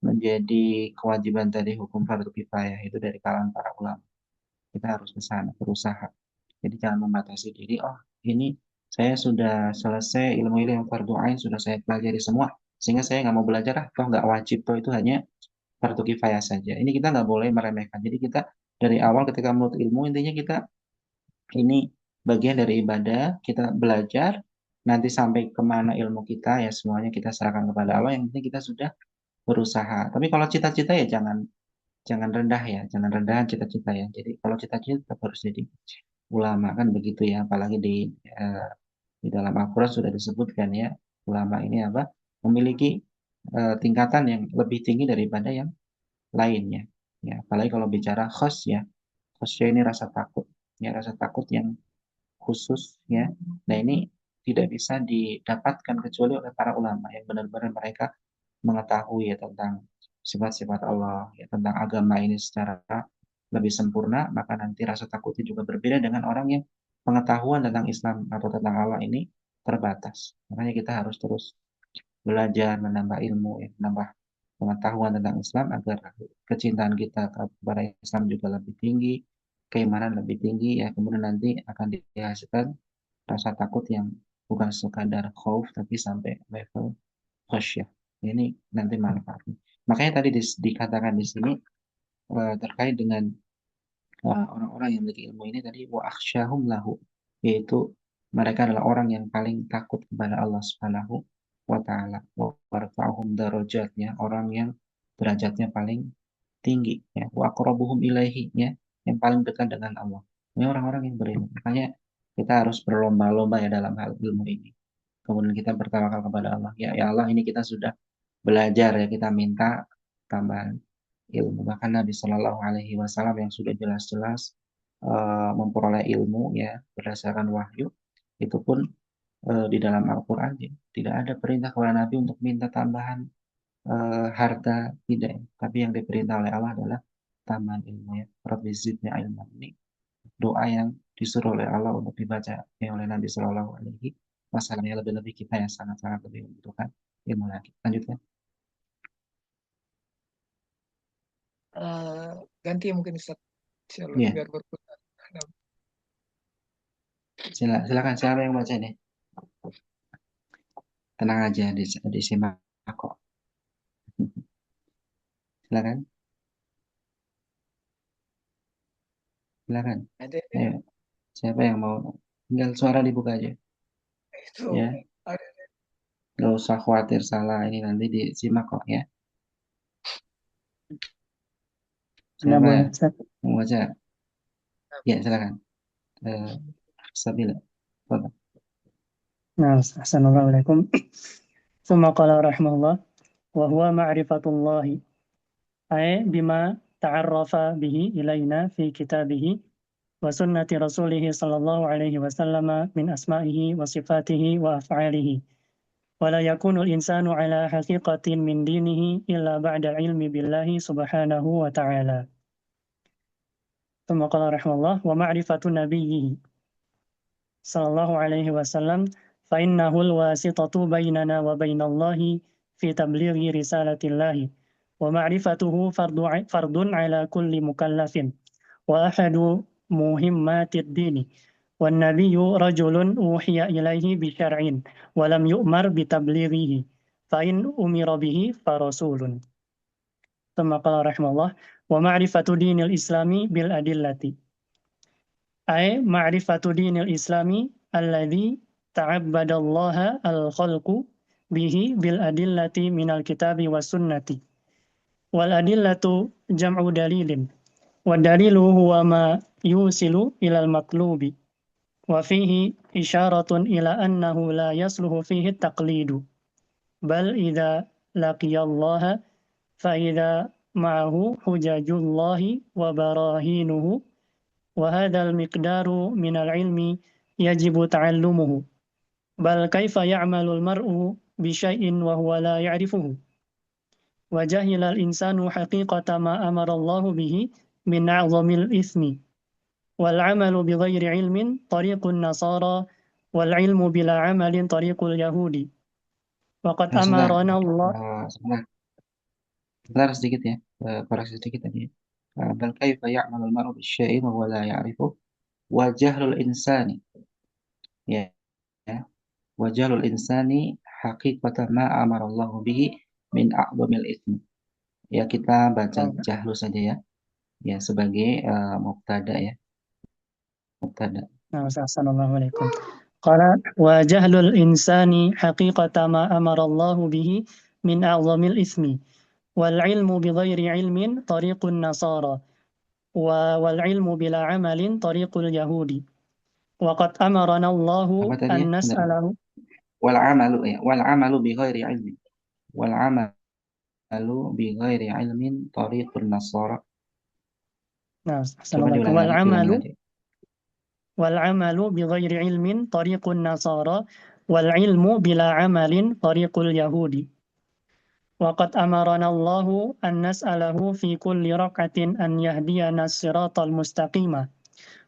menjadi kewajiban tadi hukum fardu kifayah itu dari kalangan para ulama. Kita harus ke sana, berusaha. Jadi jangan membatasi diri, oh ini saya sudah selesai ilmu-ilmu yang fardu ain, sudah saya pelajari semua, sehingga saya nggak mau belajar, toh nggak wajib, toh itu hanya fardu kifayah saja. Ini kita nggak boleh meremehkan. Jadi kita dari awal ketika menuntut ilmu, intinya kita ini bagian dari ibadah, kita belajar, nanti sampai kemana ilmu kita, ya semuanya kita serahkan kepada Allah, yang penting kita sudah berusaha. Tapi kalau cita-cita ya jangan jangan rendah ya, jangan rendahan cita-cita ya. Jadi kalau cita-cita tetap harus jadi ulama kan begitu ya, apalagi eh, di dalam Al-Quran sudah disebutkan ya, ulama ini apa memiliki tingkatan yang lebih tinggi daripada yang lainnya. Ya, apalagi kalau bicara khos ya, khosya ini rasa takut, ya rasa takut yang khusus ya. Nah ini tidak bisa didapatkan kecuali oleh para ulama yang benar-benar mereka mengetahui ya tentang sifat-sifat Allah, ya tentang agama ini secara lebih sempurna, maka nanti rasa takutnya juga berbeda dengan orang yang pengetahuan tentang Islam atau tentang Allah ini terbatas. Makanya kita harus terus belajar, menambah ilmu, ya, menambah pengetahuan tentang Islam agar kecintaan kita kepada Islam juga lebih tinggi, keimanan lebih tinggi, ya kemudian nanti akan dihasilkan rasa takut yang bukan sekadar khauf tapi sampai level khasyah. Ini nanti manfaatnya. Makanya tadi dikatakan di sini terkait dengan orang-orang yang memiliki ilmu ini tadi wa akhsyahum lahu, yaitu mereka adalah orang yang paling takut kepada Allah Subhanahu wa taala, wa warfa'uhum darajatnya, orang yang derajatnya paling tinggi ya, wa aqrabuhum ilaihi ya, yang paling dekat dengan Allah. Ini orang-orang yang berilmu. Makanya kita harus berlomba-lomba ya dalam hal ilmu ini. Kemudian kita bertawakal kepada Allah. Ya, ya Allah, ini kita sudah belajar ya, kita minta tambahan ilmu. Bahkan Nabi Shallallahu Alaihi Wasallam yang sudah jelas-jelas memperoleh ilmu ya berdasarkan wahyu, itu pun di dalam Al-Quran ya, tidak ada perintah kepada Nabi untuk minta tambahan harta, tidak. Tapi yang diperintah oleh Allah adalah tambahan ilmu ya. Rabbi zidni ilmu, ini doa yang disuruh oleh Allah untuk dibaca ya, oleh Nabi Shallallahu Alaihi Wasallam. Ya, lebih-lebih kita yang sangat-sangat lebih membutuhkan ilmu lagi. Lanjutkan. Eh, ganti mungkin Ustaz, Iya, biar berputar. silakan siapa yang baca nih? Tenang aja, disimak kok. Silakan, silakan. Nanti Ayo, siapa yang mau? Tinggal suara dibuka aja, itu ya. ada Gak usah khawatir salah, ini nanti disimak kok ya. Nah, Siapa boleh, ya? Ustaz. Mau baca? Ya, silakan. Eh, Sabila. Tafadhal. Nah, Assalamualaikum. Summa qala rahimahullah, wa huwa ma'rifatullahi, ay bima ta'arrafa bihi ilaina fi kitabihi wa sunnati rasulih sallallahu alaihi wasallam min asma'ihi wa sifatihi wa af'alihi. Wa la yakunu al-insanu ala haqiqatin min dinihi illa ba'da ilmi billahi subhanahu wa ta'ala. Summa qala rahimahullah, wa ma'rifatu nabiyyihi sallallahu alaihi wasallam fa innahul wasitatu bainana wa bainallahi fi tablighi risalatillahi wa ma'rifatuhu fardun ala kulli mukallafin wa ahadu muhimmatid dini wan nabiyyu rajulun uhiya ilaihi bi syar'in wa lam yu'mar bi tablighihi fa in umira bihi fa rasulun. Thumma qala rahimahullah wa ma'rifatu dinil islami bil adillati ay ma'rifatu dinil islami alladhi ta'abbadallaha al-khalqu bihi bil adillati minal kitabi was sunnati. Wal adillatu jam'u dalilin. Wa dalilu huwa ma yusilu ilal matlubi. Wa fihi isyaratun ila annahu la yasluhu fihi taqlidu. Bal idha laqiyallaha fa idha ma'ahu hujajullahi wa barahinuhu وهذا المقدار من العلم يجب تعلمه بل كيف يعمل المرء بشيء وهو لا يعرفه وجهل الإنسان حقيقة ما أمر الله به من أعظم الإثم والعمل بغير علم طريق النصارى والعلم بلا عمل طريق اليهود وقد Sebentar, أمرنا الله. sebentar, sebentar sedikit ya, koreksi sedikit tadi ya. Bal kaifa ya'malu al-mar'u bisyai'in wa huwa la ya'rifu wa jahlul insani, ya, ya. Wa jahlul insani haqiqata ma amarallahu bihi min a'dhamil itsmi. Ya, kita baca jahlu saja ya. Ya, sebagai mubtada ya, mubtada. أحسن الله عليكم. قال وجهل الإنسان حقيقة ما أمر الله به من أعظم الإثم والعلم بغير علم طريق النصارى والعلم بلا عمل طريق اليهود وقد أمرنا الله Apa tadi أن ya? Sebentar. نسأله. Wal amalu ya, wal amalu bi ghairi ilmin. Wal amalu bi ghairi ilmin tariqun nasara. Nah, أحسن Coba الله عليكم. diulangi lagi. والعمل بغير علم طريق النصارى والعلم بلا عمل طريق اليهود وقد أمرنا الله أن نسأله في كل ركعة أن يهدينا الصراط المستقيم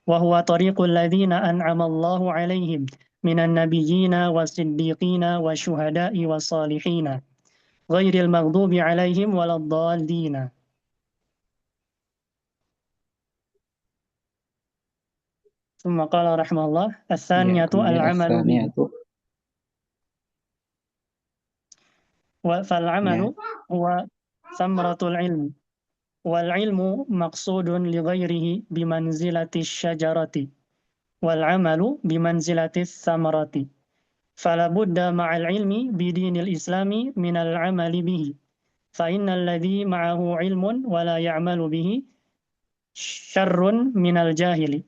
وهو طريق الذين أنعم الله عليهم من النبيين والصديقين والشهداء والصالحين غير المغضوب عليهم ولا الضالين. ثم قال رحمه الله Ya, الثانية kemudian العمل به. as-saniyatu فالعمل ya, هو ثمرة العلم والعلم مقصود لغيره بمنزلة الشجرة والعمل بمنزلة الثمرة فلا بد مع العلم بدين الإسلام من العمل به فإن الذي معه علم ولا يعمل به شر من الجاهل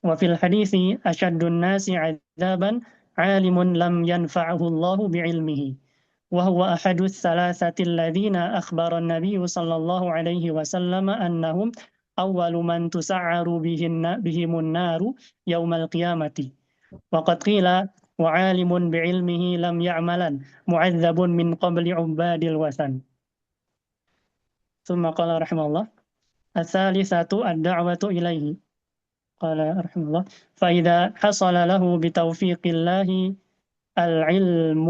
وفي الحديث أشد الناس عذابا عالم لم ينفعه الله بعلمه وهو أحد الثلاثة الذين أخبر النبي صلى الله عليه وسلم أنهم أول من تسعر بهم النار يوم القيامة وقد قيل وعالم بعلمه لم يعملا معذب من قبل عباد الوثن. ثم قال رحمه الله الثالثة الدعوة إليه. قال رحمه الله فإذا حصل له بتوفيق الله العلم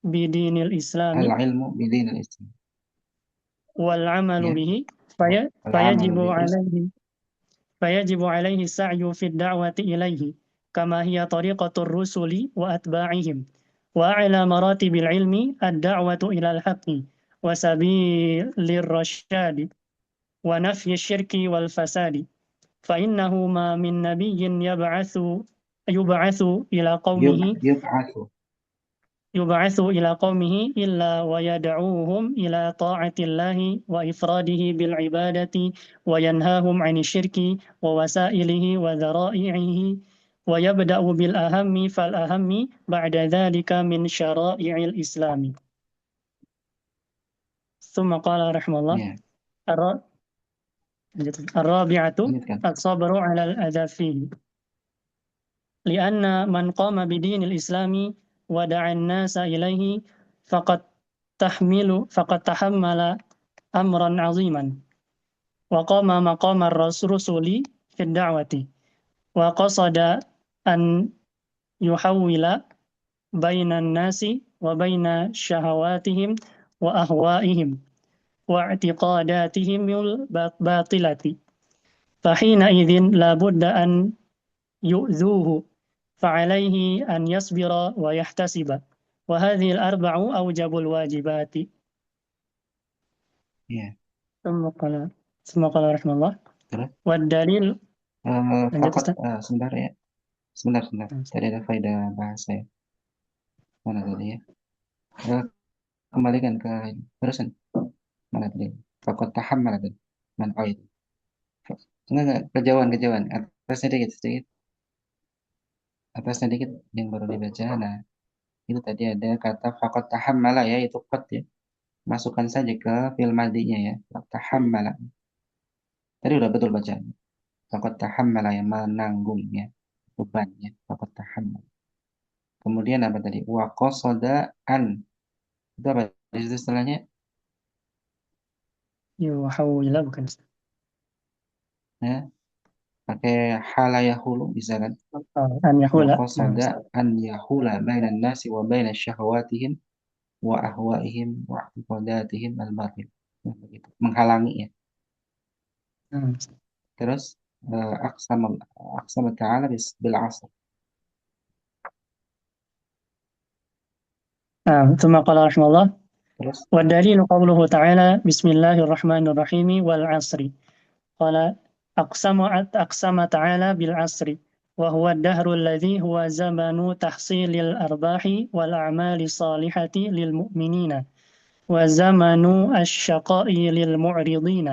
بدين الإسلام al-ilmu bi dinil Islam. والعمل Ya, به al-amalu bihi. فيجب عليه السعي في الدعوة إليه كما هي طريقة الرسل وأتباعهم وأعلى مراتب العلم الدعوة إلى الحق وسبيل الرشاد ونفي الشرك والفساد فإنه ما من نبي يبعث إلى قومه Yub'atsu. يبعث إلى قومه إلا ويدعوهم إلى طاعة الله وإفراده بالعبادة وينهاهم عن الشرك ووسائله وذرائعه ويبدأ بالأهم فالأهم بعد ذلك من شرائع الإسلام. ثم قال رحمه الله Ya, الرابعة lanjutkan. الصبر على الأذى فيه لأن من قام بدين الإسلام ودعا الناس إليه فقد تحمل أمرا عظيما وقام مقام الرسول في الدعوة وقصد أن يحول بين الناس وبين شهواتهم وأهوائهم واعتقاداتهم الباطلة فحينئذ لا بد أن يؤذوه فعليه أن يصبر ويحتسب وهذه الأربع أوجب الواجبات. Ya, ثم قال رحمه الله terus. والدليل. lanjut Fakot, Ustaz. sebentar ya. Sebentar. Tadi ada faedah bahasa ya. Mana tadi ya? Eh, Kembalikan ke terusan. Mana tadi? Fakot taham mana tadi? Man, oh itu. Enggak, kejauhan. Atasnya sedikit. Atasnya dikit yang baru dibaca. Nah, itu tadi ada kata fakot taham malah ya, itu kot ya. Masukkan saja ke fil madinya ya. Taham malah. Tadi udah betul bacaan. Fakot taham malah yang menanggung ya. Bebannya. Fakot taham. Kemudian apa tadi? Wa qasada an. Itu apa? Di situ setelahnya Yuhawwila bukan. Ya, pakai hala yahulu bisa kan? Oh, an Wa yahula. Nah, qasada an yahula bainan nasi wa baina syahwatihim wa ahwaihim wa iqadatihim al-batil. Nah, begitu. Menghalangi ya. nah. Terus aqsam aqsam ta'ala bil asr. ثم قال رحمه الله Terus والدليل قوله تعالى بسم الله الرحمن الرحيم والعصر قال أقسم تعالى بالعصر وهو الدهر الذي هو زمن تحصيل الأرباح والأعمال الصالحة للمؤمنين وزمن الشقاء للمعرضين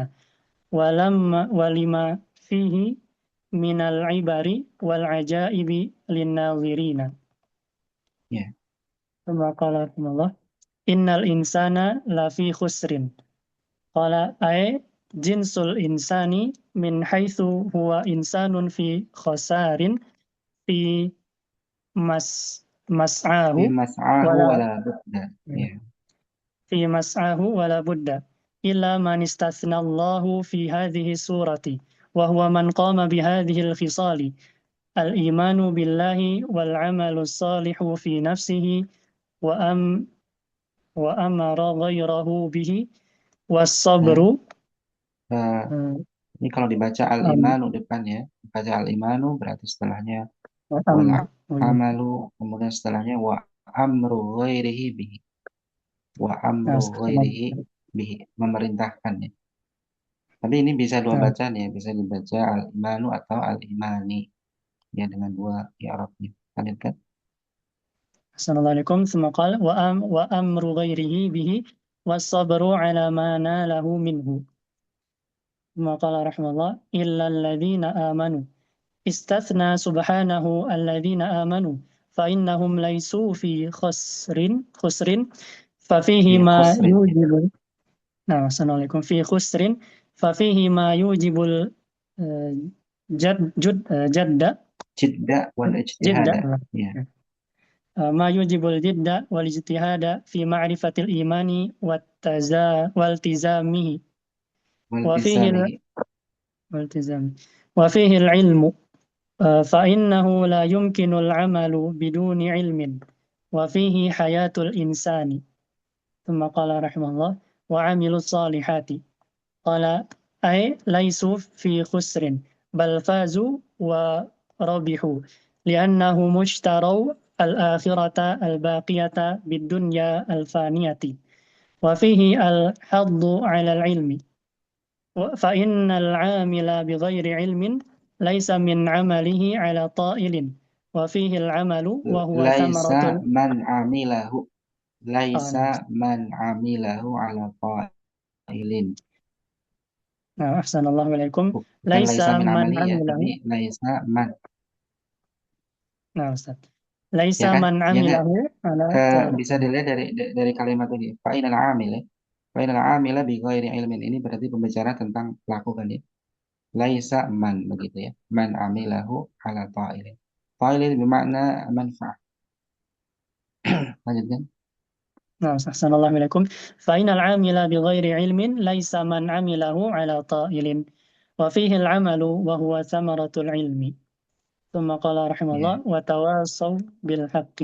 ولما فيه من العبر والعجائب للناظرين ya, ثم قال رحمه الله إن الإنسان لفي خسر قال أي جنس الإنسان من حيث هو إنسان في خسار في مس مسعاه fi mas'ahu ولا wala budda. Ya, في مسعاه ولا بد إلا من استثنى الله في هذه السورة وهو من قام بهذه الخصال الإيمان بالله والعمل الصالح في نفسه وأم وأمر غيره به والصبر nah, ini kalau dibaca al-imanu depan ya, baca al-imanu berarti setelahnya wal وأمر amalu, kemudian setelahnya wa amru ghairihi bihi, wa amru ghairihi bihi, memerintahkan ya. Tapi ini bisa dua bacaan ya, bisa dibaca al-imanu atau al-imani ya dengan dua i'rabnya. Lanjutkan. Assalamualaikum. ثم قال وأمر غيره به والصبر على ما ناله منه ثم قال رحمه الله إلا الذين آمنوا استثنى سبحانه الذين آمنوا فإنهم ليسوا في خسر ففيه Fi ما khusrin ya. يوجب نعم السلام عليكم في خسر ففيه ما يوجب جد Jidda wal جد ijtihada ya. ما يوجب الجد والاجتهاد في معرفة الإيمان والتزامه وفيه Waltizamihi. والتزامه وفيه العلم فإنه لا يمكن العمل بدون علم وفيه حياة الإنسان ثم قال رحمه الله وعملوا الصالحات قال أي ليسوا في خسر بل فازوا وربحوا لأنهم اشتروا الآخرة الباقية بالدنيا الفانية وفيه الحض على العلم فإن العامل بغير علم ليس من عمله على طائل وفيه العمل وهو Laisa ثمرة man amilahu. Laisa نعم man amilahu ala ta'ilin. أحسن الله إليكم Bukan ليس laisa min من amali ya, عمله tapi laisa man. نعم أستاذ ليس Ya kan? من Ya nggak? عمله على طائل Bisa dilihat dari kalimat ini. Fa'inal amil ya. Fa'inal amila bi ghairi ilmin. Ini berarti pembicara tentang pelaku kan ya. Laisa man begitu ya. Man amilahu ala ta'ilin. Ta'ilin bermakna manfaat. Lanjutkan. نعم أحسن الله إليكم فإن العامل بغير علم ليس من عمله على طائل وفيه العمل وهو ثمرة العلم ثم قال رحمه الله Ya. وتواصوا بالحق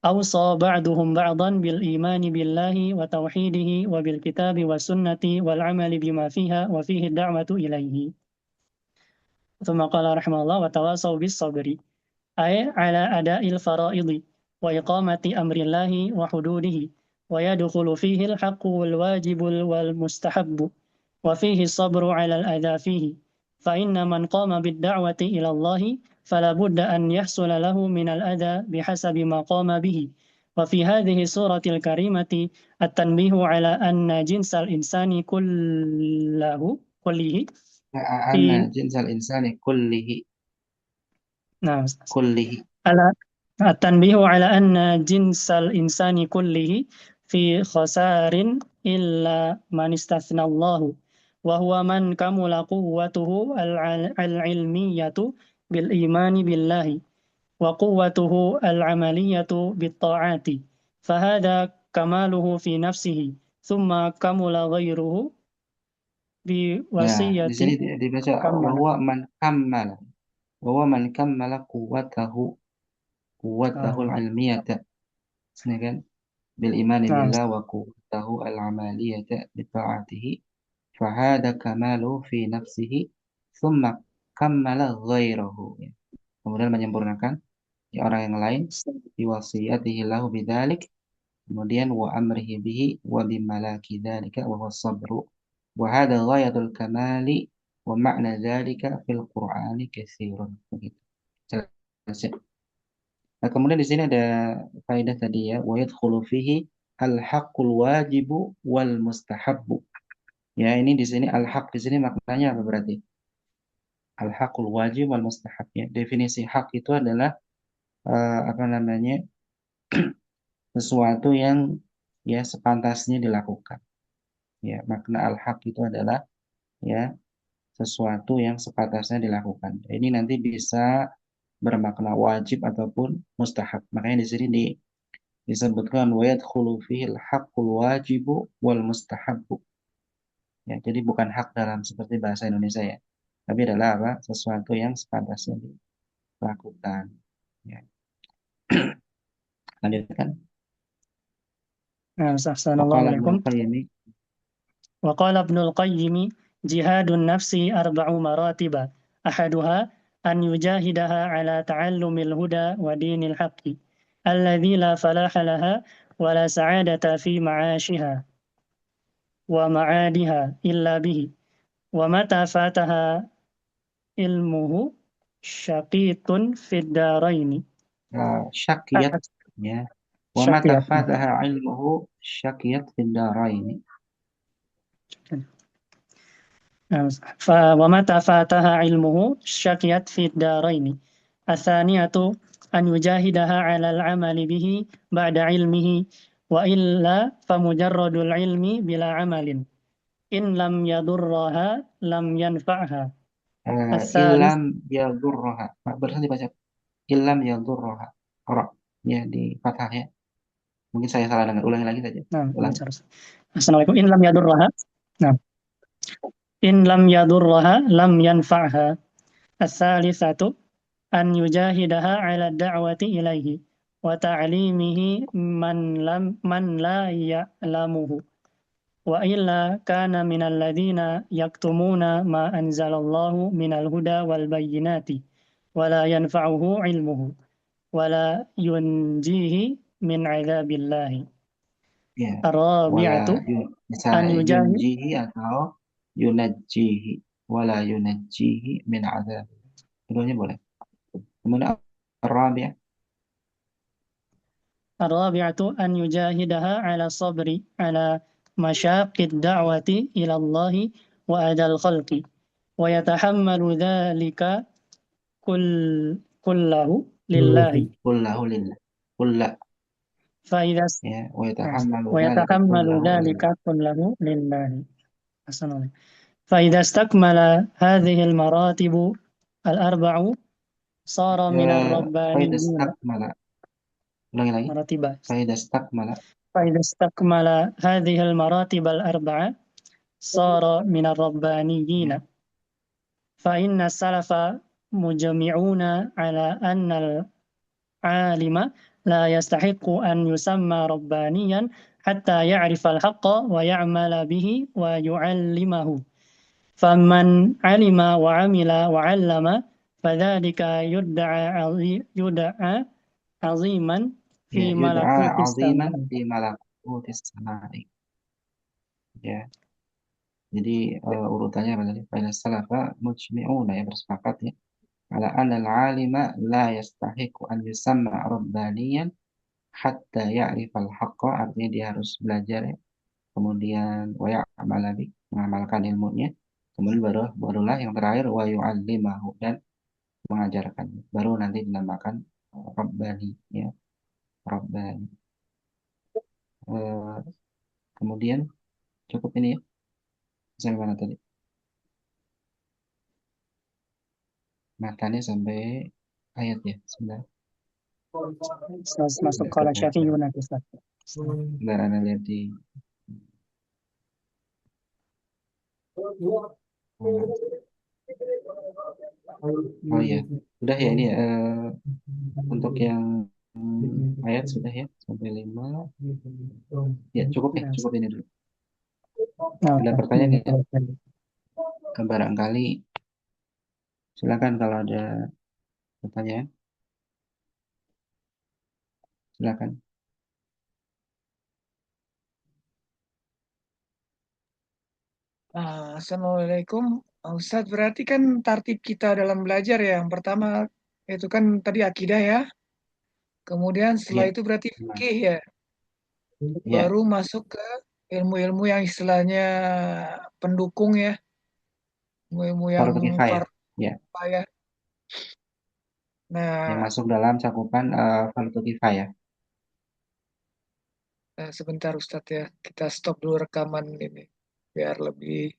أوصى بعضهم بعضا بالإيمان بالله وتوحيده وبالكتاب والسنة والعمل بما فيها وفيه الدعوة إليه ثم قال رحمه الله وتواصوا بالصبر أي على أداء الفرائض وإقامة أمر الله وحدوده ويدخل فيه الحق والواجب والمستحب وفيه الصبر على الأذى فيه فإن من قام بالدعوة إلى الله فلا بد أن يحصل له من الأذى بحسب ما قام به وفي هذه السورة الكريمة التنبيه على أن جنس الإنسان كله Anna في jinsal insani kullihi. نعم Kullihi. على التنبيه على أن جنس الإنسان كله في خسار إلا من استثنى الله وهو من كمل قوته العلمية بالإيمان بالله وقوته العملية بالطاعات فهذا كماله في نفسه ثم كمل غيره Di biwasiyati sini dibaca kammala. bahwa man kammala, bahwa man kammala quwwatahul Ah, ilmiyata, ya kan? Bil imani nah, billah wa quwwatahu al amaliyata bi ta'atihi, fahada kamalu fi nafsihi, thumma kammala ghairahu. Ya. Kemudian menyempurnakan ya, orang yang lain, biwasiyatihi lahu bidzalik, kemudian wa amrihi bihi wa bimalaki dzalika wa huwa sabru, wa hadha ghayatul kamali wa ma'na dzalika fil qur'ani katsirun. Begitu. Jelas ya? Nah, kemudian di sini ada faedah tadi ya, wa yadkhulu fihi al-haqqul wajibu wal mustahabbu. Ya, ini di sini al-haq di sini maknanya apa berarti? Al-haqqul wajib wal mustahab ya. Definisi hak itu adalah apa namanya? Sesuatu yang ya sepantasnya dilakukan. Ya, makna al-haq itu adalah ya sesuatu yang sepantasnya dilakukan. Ini nanti bisa bermakna wajib ataupun mustahab. Makanya di sini disebutkan wa yadkhulu fihi al-haqqul wajibu wal mustahabbu. Ya, jadi bukan hak dalam seperti bahasa Indonesia ya. Tapi adalah apa? Sesuatu yang sepantasnya dilakukan. Ya. Lanjutkan. nah, Waqala Ibnu Ahsanallahu Qayyim. وقال ابن القيم جهاد النفس أربع مراتب أحدها أن يجاهدها على تعلم الهدى ودين الحق الذي لا فلاح لها ولا سعادة في معاشها ومعادها إلا به ومتى فاتها علمه شقيط في الدارين Syakiyat ya. Wa mata شقيت fataha ilmuhu syakiyat fid daraini. ومتى فاتها علمه شقيت في الدارين الثانية أن يجاهدها على العمل به بعد علمه وإلا فمجرد العلم بلا عمل إن لم يضرها لم ينفعها الثالث Ilam yadurroha. Barusan dibaca ilam yadurroha. Ra ya di fathah ya. Mungkin saya salah dengar. Ulangi lagi saja. نعم Ulangi. Assalamualaikum إن لم يضرها نعم إن لم يضرها لم ينفعها الثالثة أن يجاهدها على الدعوة إليه وتعليمه من لا يعلمه وإلا كان من الذين يكتمون ما أنزل الله من الهدى والبينات ولا ينفعه علمه ولا ينجيه من عذاب الله Ya. Wala الرابعة bisa أن يجاهد yunjihi atau yunajjihi. Wala yunajjihi min azab. Keduanya boleh. Kemudian Rabi'. الرابعة أن يجاهدها على الصبر على مشاق الدعوة إلى الله وأذى الخلق ويتحمل ذلك كله لله Kullahu lillah. Kulla فإذا ya. Wa yatahammalu dhalika ويتحمل kullahu ذلك lillah. كله لله أحسن الله. فإذا استكمل هذه المراتب الأربع صار من Faida الربانيين stakmala. Ulangi lagi. مراتب Faida stakmala. فإذا استكمل هذه المراتب الأربعة صار من الربانيين فإن السلف مجمعون على أن العالم لا يستحق أن يسمى ربانيا حتى يعرف الحق ويعمل به ويعلمه فمن علم وعمل وعلم فذلك يدعى عظيما Ya, في yud'a ملكوت aziman السماء. fi malakutis samai. Ya. Jadi urutannya apa tadi? Faida salafa mujmi'una ya bersepakat ya. Ala anna al-alima la yastahiqu an yusamma rabbaniyan hatta ya'rifal haqqa, artinya dia harus belajar ya. Kemudian wa ya'mala bi, mengamalkan ilmunya. Kemudian barulah yang terakhir wa yu'allimahu, dan mengajarkan. Baru nanti dinamakan Rabbani ya, Rabbani. Eh, kemudian cukup ini ya. Sampai mana tadi? Matanya sampai ayat ya. Sebentar, Masuk nggak kalau kebaca. Syafi'i nanti Ustaz. Sebentar Anda lihat di Hmm. Oh iya, udah ya ini ya, untuk yang ayat sudah ya sampai 5. Ya cukup ya, Nah, cukup ini dulu. Ada oke, pertanyaan ya? teruskan. Barangkali silakan kalau ada pertanyaan, silakan. Assalamualaikum. Ustadz, berarti kan tartib kita dalam belajar ya. Yang pertama itu kan tadi akidah ya. Kemudian setelah Iya, itu berarti nah, fikih ya. iya, Baru masuk ke ilmu-ilmu yang istilahnya pendukung ya. Ilmu-ilmu yang fardu kifayah. fardu Ya, ya. yang Nah, masuk dalam cakupan fardu kifayah. sebentar Ustadz ya. Kita stop dulu rekaman ini. Biar lebih